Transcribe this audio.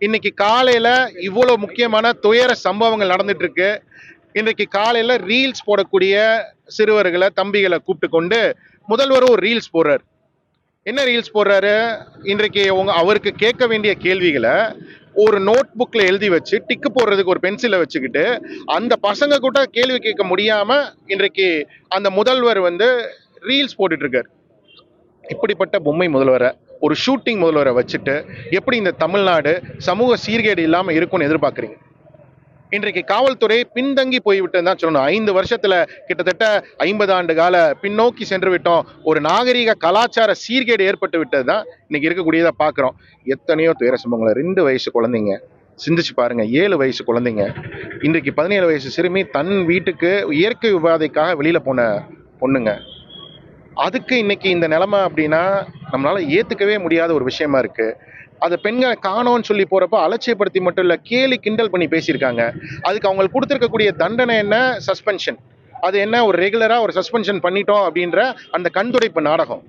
இன்னைக்கு காலையில இவ்வளவு முக்கியமான துயர சம்பவங்கள் நடந்துட்டு இருக்கு. இன்றைக்கு காலையில ரீல்ஸ் போடக்கூடிய சிறுவர்களை தம்பிகளை கூப்பிட்டு கொண்டு முதல்வரும் ஒரு ரீல்ஸ் போடுறாரு. என்ன ரீல்ஸ் போடுறாரு? இன்றைக்கு அவருக்கு கேட்க வேண்டிய கேள்விகளை ஒரு நோட் புக்ல எழுதி வச்சு டிக்கு போடுறதுக்கு ஒரு பென்சிலை வச்சுக்கிட்டு அந்த பசங்க கூட கேள்வி கேட்க முடியாம இன்றைக்கு அந்த முதல்வர் ரீல்ஸ் போட்டுட்டு இருக்காரு. இப்படிப்பட்ட பொம்மை முதல்வரை, ஒரு ஷூட்டிங் முதல்வரை வச்சுட்டு எப்படி இந்த தமிழ்நாடு சமூக சீர்கேடு இல்லாம இருக்கும்னு எதிர்பார்க்குறீங்க? இன்றைக்கு காவல்துறை பின்தங்கி போய்விட்டது தான் சொல்லணும். 5 வருஷத்துல கிட்டத்தட்ட 50 ஆண்டு கால பின்னோக்கி சென்று விட்டோம். ஒரு நாகரீக கலாச்சார சீர்கேடு ஏற்பட்டு விட்டது தான் இன்னைக்கு இருக்கக்கூடியதை பார்க்குறோம். எத்தனையோ துயர சம்பவங்கள். 2 வயசு குழந்தைங்க, சிந்திச்சு பாருங்க. 7 வயசு குழந்தைங்க, இன்றைக்கு 17 வயசு சிறுமி தன் வீட்டுக்கு இயற்கை உபாதைக்காக வெளியில போன பொண்ணுங்க. அதுக்கு இன்னைக்கு இந்த நிலைமை அப்படின்னா நம்மளால ஏத்துக்கவே முடியாத ஒரு விஷயமா இருக்கு. அதை பெண்களை காணோன்னு சொல்லி போறப்ப அலட்சியப்படுத்தி மட்டும் இல்ல, கேலி கிண்டல் பண்ணி பேசியிருக்காங்க. அதுக்கு அவங்களுக்கு கொடுத்திருக்கக்கூடிய தண்டனை என்ன? சஸ்பென்ஷன். அது என்ன? ஒரு ரெகுலரா ஒரு சஸ்பென்ஷன் பண்ணிட்டோம் அப்படின்ற அந்த கண்துடைப்பு நாடகம்.